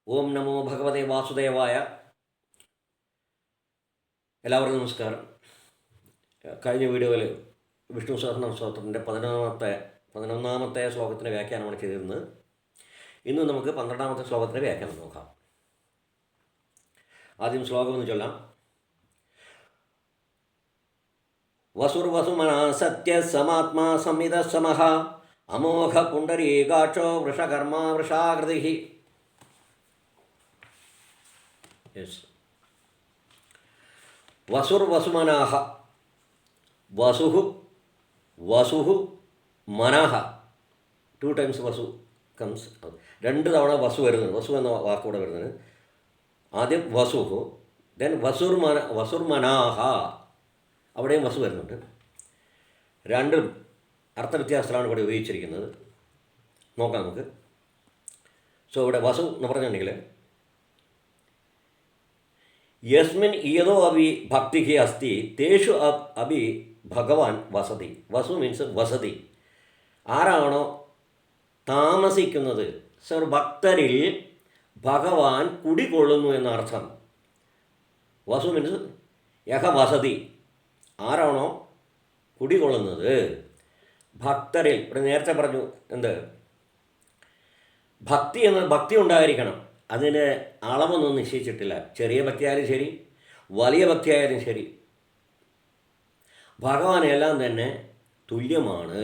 ഓം നമോ ഭഗവതേ വാസുദേവായ. എല്ലാവർക്കും നമസ്കാരം. കഴിഞ്ഞ വീഡിയോയിൽ വിഷ്ണു സഹസ്രനാമ സ്തോത്രത്തിൻ്റെ പതിനൊന്നാമത്തെ ശ്ലോകത്തിൻ്റെ വ്യാഖ്യാനമാണ് ചെയ്തിരുന്നത്. ഇന്ന് നമുക്ക് 12ാമത്തെ ശ്ലോകത്തിൻ്റെ വ്യാഖ്യാനം നോക്കാം. ആദ്യം ശ്ലോകം എന്ന് ചൊല്ലാം. വസുർവസുമനാ സത്യ സമാത്മാ സംവിത സമഹ അമോഘ പുണ്ടരീകാക്ഷോ വൃഷകർമ്മ വൃഷാകൃതി. യെസ്. വസുർവസുമനാഹ. വസുഹു വസുഹു മനഃ. 2 times വസു കംസ്. 2 തവണ വസു വരുന്നുണ്ട്. വസു എന്ന വാക്കുകൂടെ വരുന്നത്. ആദ്യം വസുഹു, ദെൻ വസുർമനാഹ. അവിടെയും വസു വരുന്നുണ്ട്. രണ്ടും അർത്ഥവ്യത്യാസത്തിലാണ് ഇവിടെ ഉപയോഗിച്ചിരിക്കുന്നത്. നോക്കാം നമുക്ക്. സോ ഇവിടെ വസു എന്ന് പറഞ്ഞിട്ടുണ്ടെങ്കിൽ യസ്മിൻ ഇയതോ അഭി ഭക്തി അസ്തി തേഷു അഭി ഭഗവാൻ വസതി. വസു മീൻസ് വസതി. ആരാണോ താമസിക്കുന്നത്, സർ ഭക്തരിൽ ഭഗവാൻ കുടികൊള്ളുന്നു എന്നർത്ഥം. വസു മീൻസ് യഹ വസതി. ആരാണോ കുടികൊള്ളുന്നത് ഭക്തരിൽ. ഇവിടെ നേരത്തെ പറഞ്ഞു എന്ത്, ഭക്തി ഉണ്ടായിരിക്കണം. അതിന് അളവൊന്നും നിശ്ചയിച്ചിട്ടില്ല. ചെറിയ ഭക്തിയായാലും ശരി, വലിയ ഭക്തിയായാലും ശരി, ഭഗവാൻ എല്ലാം തന്നെ തുല്യമാണ്.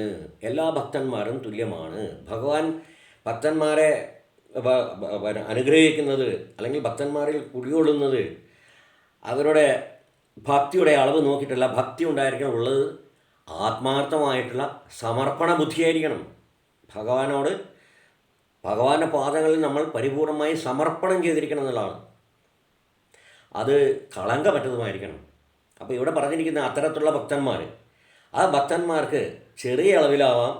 എല്ലാ ഭക്തന്മാരും തുല്യമാണ്. ഭഗവാൻ ഭക്തന്മാരെ അനുഗ്രഹിക്കുന്നത് അല്ലെങ്കിൽ ഭക്തന്മാരിൽ കുടികൊള്ളുന്നത് അവരുടെ ഭക്തിയുടെ അളവ് നോക്കിയിട്ടല്ല. ഭക്തി ഉണ്ടായിരിക്കണം ഉള്ളത് ആത്മാർത്ഥമായിട്ടുള്ള സമർപ്പണ ബുദ്ധിയായിരിക്കണം. ഭഗവാന്റെ പാദങ്ങളിൽ നമ്മൾ പരിപൂർണമായി സമർപ്പണം ചെയ്തിരിക്കണം എന്നുള്ളതാണ്. അത് കളങ്കമറ്റതുമായിരിക്കണം. അപ്പോൾ ഇവിടെ പറഞ്ഞിരിക്കുന്ന അത്തരത്തിലുള്ള ഭക്തന്മാർ, ആ ഭക്തന്മാർക്ക് ചെറിയ അളവിലാവാം,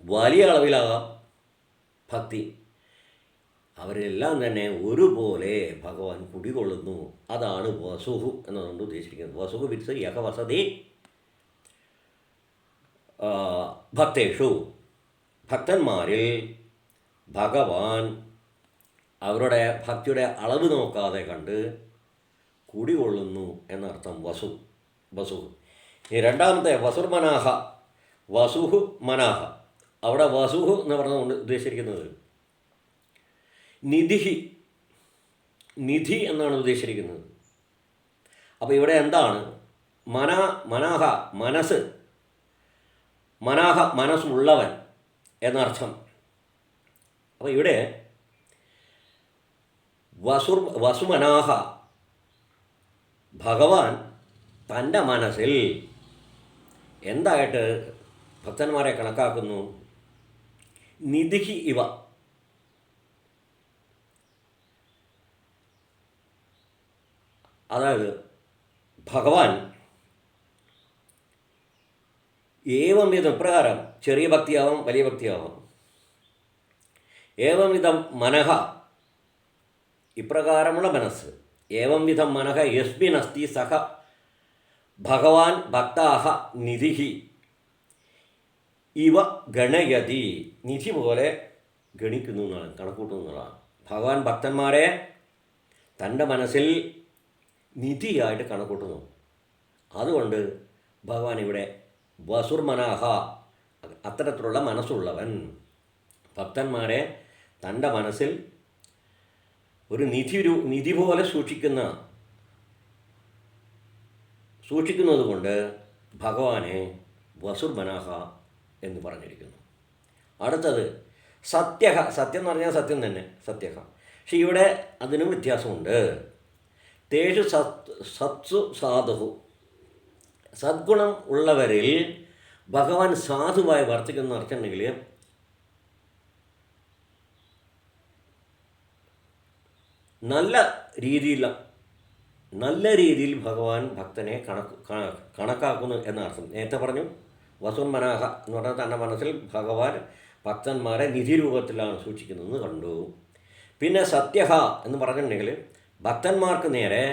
വലിയ അളവിലാവാം ഭക്തി. അവരെല്ലാം തന്നെ ഒരുപോലെ ഭഗവാൻ കുടികൊള്ളുന്നു. അതാണ് വസുഹു എന്നതുകൊണ്ട് ഉദ്ദേശിച്ചിരിക്കുന്നത്. വസുഹു വിത്സ് യഹ വസതി ഭക്തേഷു. ഭക്തന്മാരിൽ ഭഗവാൻ അവരുടെ ഭക്തിയുടെ അളവ് നോക്കാതെ കണ്ട് കുടികൊള്ളുന്നു എന്നർത്ഥം. വസുഹു. ഈ രണ്ടാമത്തെ വസുർമനാഹ. വസുഹു മനാഹ. അവിടെ വസുഹു എന്ന് പറഞ്ഞുകൊണ്ട് ഉദ്ദേശിച്ചിരിക്കുന്നത് നിധി എന്നാണ് ഉദ്ദേശിച്ചിരിക്കുന്നത്. അപ്പോൾ ഇവിടെ എന്താണ് മനാഹ മനസ്സ്, മനാഹ മനസ്സുള്ളവൻ എന്നർത്ഥം. അപ്പോൾ ഇവിടെ വസുമനാഹ ഭഗവാൻ തൻ്റെ മനസ്സിൽ എന്തായിട്ട് ഭക്തന്മാരെ കണക്കാക്കുന്നു? നിധി ഇവ. അതായത് ഭഗവാൻ ഏവം വിധം പ്രകാരം ചെറിയ ഭക്തിയാവാം, വലിയ ഭക്തിയാവാം. ഏവം വിധം മനഃ, ഇപ്രകാരമുള്ള മനസ്സ്. ഏവം വിധം മനഃ യസ്മിൻ അസ്തി സഹ ഭഗവാൻ ഭക്താഹ നിധി ഇവ ഗണയതി. നിധി പോലെ ഗണിക്കുന്നു എന്നാണ്, കണക്കൂട്ടുന്നു എന്നുള്ളതാണ്. ഭഗവാൻ ഭക്തന്മാരെ തൻ്റെ മനസ്സിൽ നിധിയായിട്ട് കണക്കൂട്ടുന്നു. അതുകൊണ്ട് ഭഗവാൻ ഇവിടെ വസുർമനാഹ, അത്തരത്തിലുള്ള മനസ്സുള്ളവൻ, ഭക്തന്മാരെ തൻ്റെ മനസ്സിൽ ഒരു നിധി പോലെ സൂക്ഷിക്കുന്നത് കൊണ്ട് ഭഗവാനെ വസുർമനാഹ എന്ന് പറഞ്ഞിരിക്കുന്നു. അടുത്തത് സത്യഹ. സത്യം എന്ന് പറഞ്ഞാൽ സത്യം തന്നെ, സത്യഹ. പക്ഷെ ഇവിടെ അതിനും വ്യത്യാസമുണ്ട്. തേഷു സത്സു സാധു. സദ്ഗുണം ഉള്ളവരിൽ ഭഗവാൻ സാധുവായി വർത്തിക്കുന്ന അർത്ഥമുണ്ടെങ്കിൽ നല്ല രീതിയിൽ ഭഗവാൻ ഭക്തനെ കണക്കാക്കുന്നു എന്നർത്ഥം. നേരത്തെ പറഞ്ഞു വസുമനാഹ എന്ന് പറഞ്ഞാൽ തൻ്റെ മനസ്സിൽ ഭഗവാൻ ഭക്തന്മാരെ നിധി രൂപത്തിലാണ് സൂക്ഷിക്കുന്നതെന്ന് കണ്ടു. പിന്നെ സത്യഹ എന്ന് പറഞ്ഞിട്ടുണ്ടെങ്കിൽ ഭക്തന്മാർക്ക് നേരെ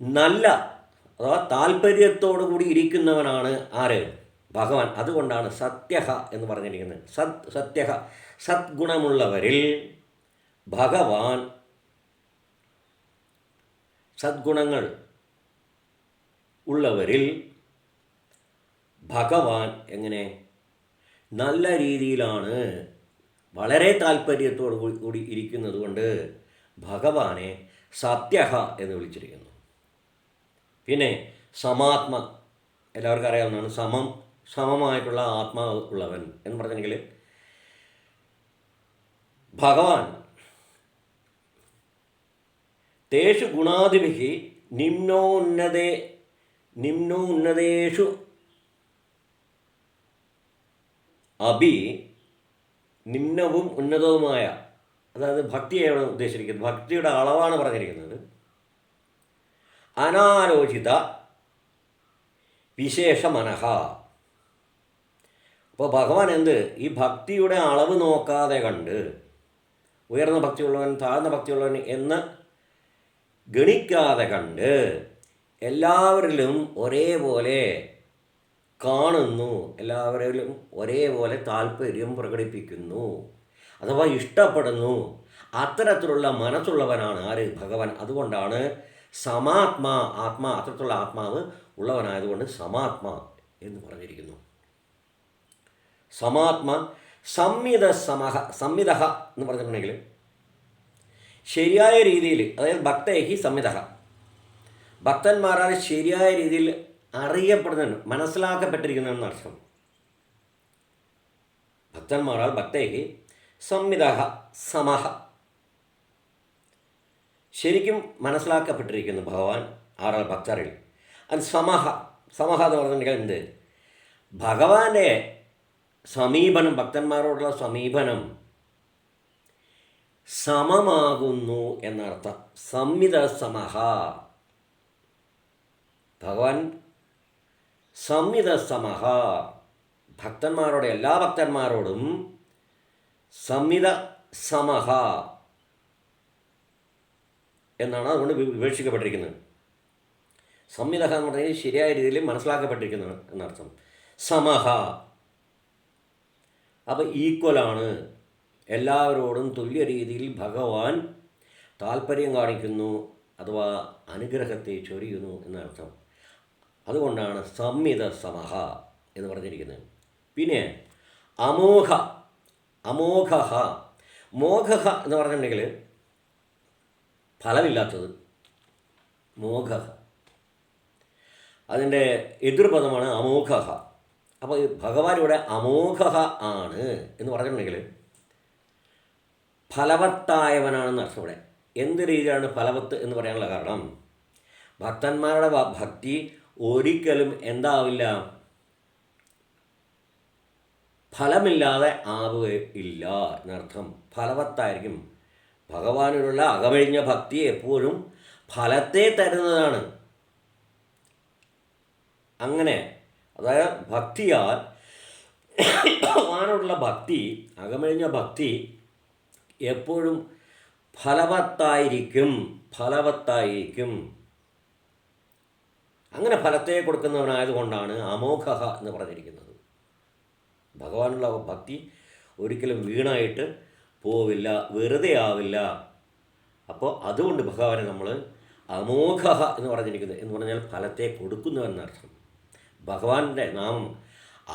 നല്ല അഥവാ താല്പര്യത്തോടു കൂടി ഇരിക്കുന്നവനാണ് ആര്? ഭഗവാൻ. അതുകൊണ്ടാണ് സത്യഹ എന്ന് പറഞ്ഞിരിക്കുന്നത്. സത്യഹ, സദ്ഗുണമുള്ളവരിൽ ഭഗവാൻ സദ്ഗുണങ്ങൾ ഉള്ളവരിൽ ഭഗവാൻ എങ്ങനെ നല്ല രീതിയിലാണ് വളരെ താല്പര്യത്തോടു കൂടി ഇരിക്കുന്നത് കൊണ്ട് ഭഗവാനെ സത്യഹ എന്ന് വിളിച്ചിരിക്കുന്നു. പിന്നെ സമാത്മ, എല്ലാവർക്കും അറിയാവുന്നതാണ്. സമമായിട്ടുള്ള ആത്മാവ് ഉള്ളവൻ എന്ന് പറഞ്ഞെങ്കിൽ ഭഗവാൻ തേഷു ഗുണാദിഭിः നിമ്നോന്നതേഷു അഭി, നിമ്നവും ഉന്നതവുമായ, അതായത് ഭക്തിയാണ് ഉദ്ദേശിച്ചിരിക്കുന്നത്, ഭക്തിയുടെ അളവാണ് പറഞ്ഞിരിക്കുന്നത്. അനാലോചിത വിശേഷ മനഃ. അപ്പോൾ ഭഗവാൻ ഈ ഭക്തിയുടെ അളവ് നോക്കാതെ കണ്ട് ഉയർന്ന ഭക്തിയുള്ളവൻ താഴ്ന്ന ഭക്തിയുള്ളവൻ എന്ന് ഗണിക്കാതെ കണ്ട് എല്ലാവരിലും ഒരേപോലെ കാണുന്നു, എല്ലാവരിലും ഒരേപോലെ താല്പര്യം പ്രകടിപ്പിക്കുന്നു, അഥവാ ഇഷ്ടപ്പെടുന്നു. അത്തരത്തിലുള്ള മനസ്സുള്ളവനാണ് ആര്? ഭഗവാൻ. അതുകൊണ്ടാണ് സമാത്മാ, അത്തരത്തിലുള്ള ആത്മാവ് ഉള്ളവനായതുകൊണ്ട് സമാത്മാ എന്ന് പറഞ്ഞിരിക്കുന്നു. സമാത്മാ സംവിധ എന്ന് പറഞ്ഞിട്ടുണ്ടെങ്കിൽ ശരിയായ രീതിയിൽ, അതായത് ഭക്തൈഹി സംവിധ, ഭക്തന്മാരാൽ ശരിയായ രീതിയിൽ അറിയപ്പെടുന്നുണ്ട്, മനസ്സിലാക്കപ്പെട്ടിരിക്കുന്നതെന്ന് അർത്ഥം. ഭക്തന്മാരാൽ ഭക്തൈഹി സംവിധ സമഹ, ശരിക്കും മനസ്സിലാക്കപ്പെട്ടിരിക്കുന്നു ഭഗവാൻ ആറാൾ ഭക്തരിൽ. അത് സമഹ എന്ന് പറഞ്ഞിട്ടുണ്ടെങ്കിൽ ഭഗവാന്റെ സമീപനം, ഭക്തന്മാരോടുള്ള സമീപനം സമമാകുന്നു എന്നർത്ഥം. സംവിധ സമഹ, ഭഗവാൻ സംവിധ സമഹ, ഭക്തന്മാരോട്, എല്ലാ ഭക്തന്മാരോടും സംവിധ സമഹ എന്നാണ് അതുകൊണ്ട് വിവക്ഷിക്കപ്പെട്ടിരിക്കുന്നത്. സംവിധ എന്ന് പറഞ്ഞാൽ ശരിയായ രീതിയിൽ മനസ്സിലാക്കപ്പെട്ടിരിക്കുന്നത് എന്നർത്ഥം. സമഹ അപ്പോൾ ഈക്വലാണ്, എല്ലാവരോടും തുല്യ രീതിയിൽ ഭഗവാൻ താല്പര്യം കാണിക്കുന്നു, അഥവാ അനുഗ്രഹത്തെ ചൊരിയുന്നു എന്നർത്ഥം. അതുകൊണ്ടാണ് സംവിധ സമഹ എന്ന് പറഞ്ഞിരിക്കുന്നത്. പിന്നെ അമോഘ മോഘ എന്ന് പറഞ്ഞിട്ടുണ്ടെങ്കിൽ ഫലമില്ലാത്തത്, മോഘ. അതിൻ്റെ എതിർപദമാണ് അമോഘ. അപ്പോൾ ഭഗവാൻ ഇവിടെ അമോഘ ആണ് എന്ന് പറഞ്ഞിട്ടുണ്ടെങ്കിൽ ഫലവത്തായവനാണെന്ന് അർത്ഥം. ഇവിടെ എന്ത് രീതിയിലാണ് ഫലവത്ത് എന്ന് പറയാനുള്ള കാരണം, ഭക്തന്മാരുടെ ഭക്തി ഒരിക്കലും എന്താവില്ല, ഫലമില്ലാതെ ആവുകയില്ല എന്നർത്ഥം. ഫലവത്തായിരിക്കും. ഭഗവാനിലുള്ള അകമഴിഞ്ഞ ഭക്തി എപ്പോഴും ഫലത്തെ തരുന്നതാണ്. അങ്ങനെ, അതായത് ഭക്തിയാൽ ഭഗവാനോടുള്ള ഭക്തി, അകമഴിഞ്ഞ ഭക്തി എപ്പോഴും ഫലവത്തായിരിക്കും. അങ്ങനെ ഫലത്തെ കൊടുക്കുന്നവനായതുകൊണ്ടാണ് അമോഘ എന്ന് പറഞ്ഞിരിക്കുന്നത്. ഭഗവാനുള്ള ഭക്തി ഒരിക്കലും വീണായിട്ട് പോവില്ല, വെറുതെ ആവില്ല. അപ്പോൾ അതുകൊണ്ട് ഭഗവാനെ നമ്മൾ അമോഘ എന്ന് പറഞ്ഞിരിക്കുന്നത് എന്ന് പറഞ്ഞാൽ ഫലത്തെ കൊടുക്കുന്നുവെന്നർത്ഥം. ഭഗവാന്റെ നാമം,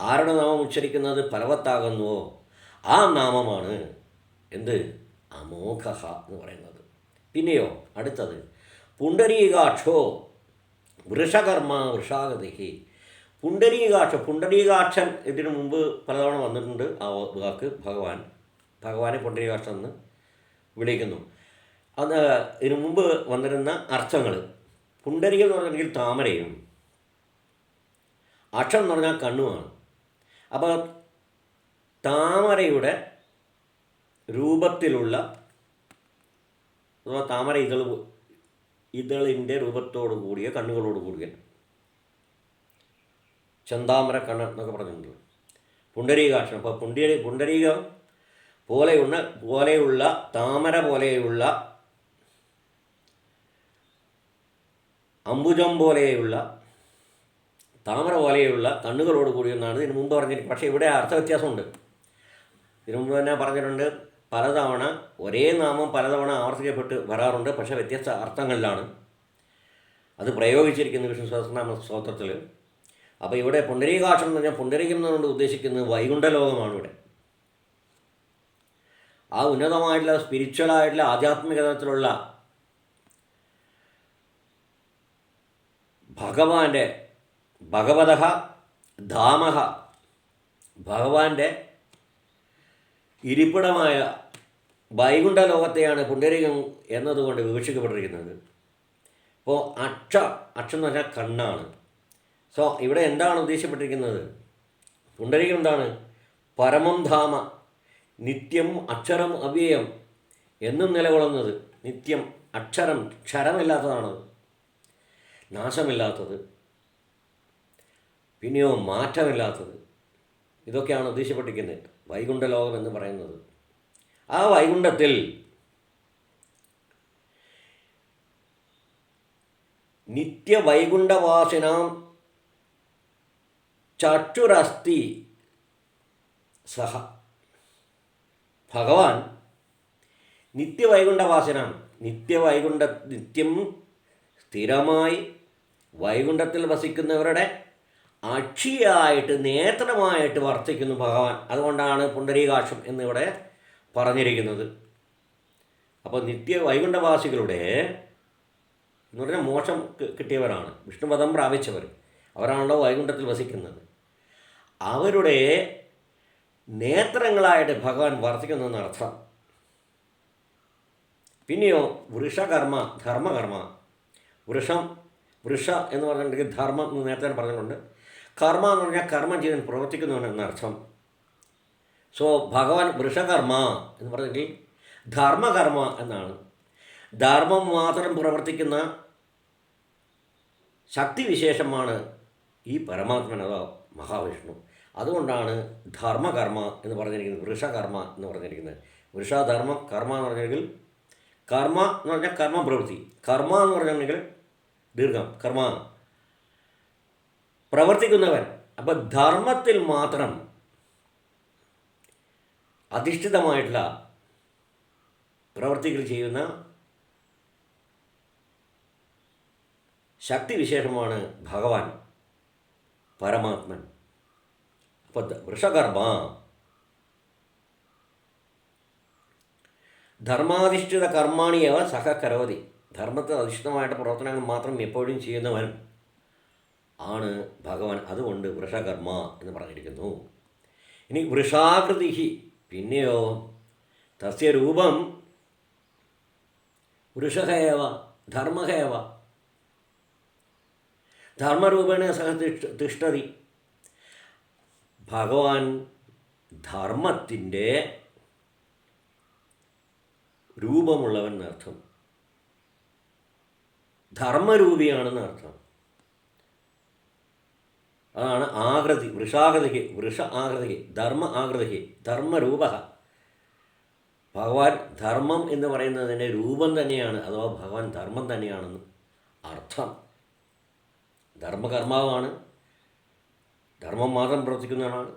ആരുടെ നാമം ഉച്ചരിക്കുന്നത് ഫലവത്താകുന്നുവോ ആ നാമമാണ് അമോഘ എന്ന് പറയുന്നത്. പിന്നെയോ അടുത്തത് പുണ്ടരീകാക്ഷോ വൃഷകർമ്മ വൃഷാഗതി. പുണ്ടരീകാക്ഷൻ ഇതിനു മുമ്പ് പലതവണ വന്നിട്ടുണ്ട്. ആ വാക്ക് ഭഗവാനെ പുണ്ടരീകാക്ഷൻ എന്ന് വിളിക്കുന്നു. അത് ഇതിനു മുമ്പ് വന്നിരുന്ന അർത്ഥങ്ങൾ, പുണ്ടരീകം എന്ന് പറഞ്ഞിട്ടുണ്ടെങ്കിൽ താമരയും, അക്ഷം എന്ന് പറഞ്ഞാൽ കണ്ണുമാണ്. അപ്പോൾ താമരയുടെ രൂപത്തിലുള്ള, അഥവാ താമര ഇതളിൻ്റെ രൂപത്തോടു കൂടിയ കണ്ണുകളോട് കൂടിയ ചന്താമര കണ്ണ് എന്നൊക്കെ പറഞ്ഞിട്ടുണ്ട്. പുണ്ടരീകാക്ഷൻ. അപ്പോൾ പുണ്ടരീകം പോലെയുള്ള താമര പോലെയുള്ള, അംബുജം പോലെയുള്ള, താമര പോലെയുള്ള കണ്ണുകളോട് കൂടിയെന്നാണ് ഇതിനു മുമ്പ് പറഞ്ഞിരിക്കുന്നത്. പക്ഷേ ഇവിടെ അർത്ഥവ്യത്യാസമുണ്ട്. ഇതിനു മുമ്പ് തന്നെ പറഞ്ഞിട്ടുണ്ട് പലതവണ ഒരേ നാമം പലതവണ ആവർത്തിക്കപ്പെട്ട് വരാറുണ്ട്, പക്ഷേ വ്യത്യസ്ത അർത്ഥങ്ങളിലാണ് അത് പ്രയോഗിച്ചിരിക്കുന്നത് വിഷ്ണു സഹസ്രനാമ സ്തോത്രത്തിൽ. അപ്പോൾ ഇവിടെ പുണ്ടരീകാക്ഷം എന്ന് പറഞ്ഞാൽ പുണ്ടരീകം എന്നുകൊണ്ട് ഉദ്ദേശിക്കുന്നത് വൈകുണ്ഠലോകമാണ്. ഇവിടെ ആ ഉന്നതമായിട്ടുള്ള സ്പിരിച്വലായിട്ടുള്ള ആധ്യാത്മിക തലത്തിലുള്ള ഭഗവാന്റെ ഭഗവതഃ ധാമഃ ഭഗവാന്റെ ഇരിപ്പിടമായ വൈകുണ്ഠ ലോകത്തെയാണ് പുണ്ടരീകം എന്നതുകൊണ്ട് വിവക്ഷിക്കപ്പെട്ടിരിക്കുന്നത്. ഇപ്പോൾ അക്ഷം എന്ന് പറഞ്ഞാൽ കണ്ണാണ്. സോ ഇവിടെ എന്താണ് ഉദ്ദേശിക്കപ്പെട്ടിരിക്കുന്നത്? പുണ്ടരീകം എന്താണ്? പരമം ധാമ, നിത്യം അക്ഷരം അവ്യയം, എന്നും നിലകൊള്ളുന്നത്, നിത്യം അക്ഷരം ക്ഷരമില്ലാത്തതാണ്, നാശമില്ലാത്തത്, പിന്നെയോ മാറ്റമില്ലാത്തത്. ഇതൊക്കെയാണ് ഉദ്ദേശിക്കപ്പെട്ടിരിക്കുന്നത് വൈകുണ്ഠലോകം എന്ന് പറയുന്നത്. ആ വൈകുണ്ഠത്തിൽ നിത്യവൈകുണ്ഠവാസിനാം ചക്ഷുരസ്തി സഹ. ഭഗവാൻ നിത്യവൈകുണ്ഠവാസിനാം, നിത്യം സ്ഥിരമായി വൈകുണ്ഠത്തിൽ വസിക്കുന്നവരുടെ അക്ഷിയായിട്ട് നേത്രമായിട്ട് വർത്തിക്കുന്നു ഭഗവാൻ. അതുകൊണ്ടാണ് പുണ്ടരീകാക്ഷം എന്നിവിടെ പറഞ്ഞിരിക്കുന്നത്. അപ്പോൾ വൈകുണ്ഠവാസികളുടെ എന്ന് പറഞ്ഞാൽ മോക്ഷം കിട്ടിയവരാണ്, വിഷ്ണുപദം പ്രാപിച്ചവർ, അവരാണല്ലോ വൈകുണ്ഠത്തിൽ വസിക്കുന്നത്. അവരുടെ നേത്രങ്ങളായിട്ട് ഭഗവാൻ വർത്തിക്കുന്നതെന്നർത്ഥം. പിന്നെയോ വൃഷകർമ്മ, ധർമ്മകർമ്മ. വൃഷ എന്ന് പറഞ്ഞിട്ടുണ്ടെങ്കിൽ ധർമ്മം എന്ന് നേരത്തെ പറഞ്ഞിട്ടുണ്ട്. കർമ്മ എന്ന് പറഞ്ഞാൽ കർമ്മം ചെയ്ത് പ്രവർത്തിക്കുന്നവനെന്നർത്ഥം. സോ ഭഗവാൻ വൃഷകർമ്മ എന്ന് പറഞ്ഞെങ്കിൽ ധർമ്മകർമ്മ എന്നാണ്. ധർമ്മം മാത്രം പ്രവർത്തിക്കുന്ന ശക്തിവിശേഷമാണ് ഈ പരമാത്മൻ അഥവാ മഹാവിഷ്ണു. അതുകൊണ്ടാണ് ധർമ്മകർമ്മ എന്ന് പറഞ്ഞിരിക്കുന്നത്, വൃഷകർമ്മ എന്ന് പറഞ്ഞിരിക്കുന്നത്. വൃഷധർമ്മം കർമ്മ എന്ന് പറഞ്ഞെങ്കിൽ, കർമ്മ എന്ന് പറഞ്ഞാൽ കർമ്മപ്രവൃത്തി, കർമ്മ എന്ന് പറഞ്ഞിട്ടുണ്ടെങ്കിൽ ദീർഘം, കർമ്മ പ്രവർത്തിക്കുന്നവൻ. അപ്പം ധർമ്മത്തിൽ മാത്രം അധിഷ്ഠിതമായിട്ടുള്ള പ്രവർത്തികൾ ചെയ്യുന്ന ശക്തിവിശേഷമാണ് ഭഗവാൻ പരമാത്മൻ. അപ്പോൾ വൃഷകർമ്മ ധർമാധിഷ്ഠിത കർമാണിയവ സഹ കരോതി. ധർമ്മത്തിൽ അധിഷ്ഠിതമായിട്ട് പ്രവർത്തനങ്ങൾ മാത്രം എപ്പോഴും ചെയ്യുന്നവൻ ആണ് ഭഗവാൻ. അതുകൊണ്ട് വൃഷകർമ്മ എന്ന് പറഞ്ഞിരിക്കുന്നു. ഇനി വൃഷാകൃതി, പിന്നെയോ തസ്യ രൂപം വൃഷഹേവ ധർമ്മഹേവ, ധർമ്മരൂപേണ സഹ തിഷ്ഠതി. ഭഗവാൻ ധർമ്മത്തിൻ്റെ രൂപമുള്ളവൻ എന്നർത്ഥം, ധർമ്മരൂപിയാണെന്ന് അർത്ഥം. അതാണ് ആകൃതി. വൃഷാകൃതിക്ക്, വൃഷ ആകൃതിക്ക്, ധർമ്മ ആകൃതിക്ക്, ധർമ്മരൂപ. ഭഗവാൻ ധർമ്മം എന്ന് പറയുന്നതിൻ്റെ രൂപം തന്നെയാണ്, അഥവാ ഭഗവാൻ ധർമ്മം തന്നെയാണെന്ന് അർത്ഥം. ധർമ്മകർമാവാണ്, ധർമ്മം മാത്രം പ്രവർത്തിക്കുന്നതാണ്.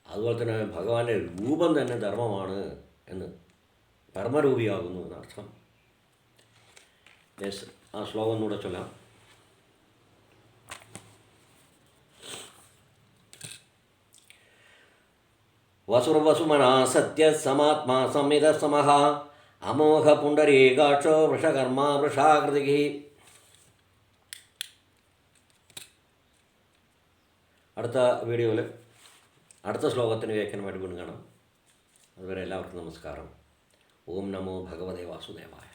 അതുപോലെ തന്നെ ഭഗവാന്റെ രൂപം തന്നെ ധർമ്മമാണ് എന്ന്, ധർമ്മരൂപിയാകുന്നു എന്നർത്ഥം. ആ ശ്ലോകം ഒന്നുകൂടെ ചൊല്ലാം. വസുർവസുമനാ സത്യ സമാത്മാ സംവിത സമഃ അമോഘ പുണ്ടരീകാക്ഷോ വൃഷകർമ്മ വൃഷാകൃതി. അടുത്ത വീഡിയോയിൽ അടുത്ത ശ്ലോകത്തിന് വ്യാഖ്യാനമായിട്ട് വീണ്ടും കാണാം. അതുവരെ എല്ലാവർക്കും നമസ്കാരം. ഓം നമോ ഭഗവതേ വാസുദേവായ.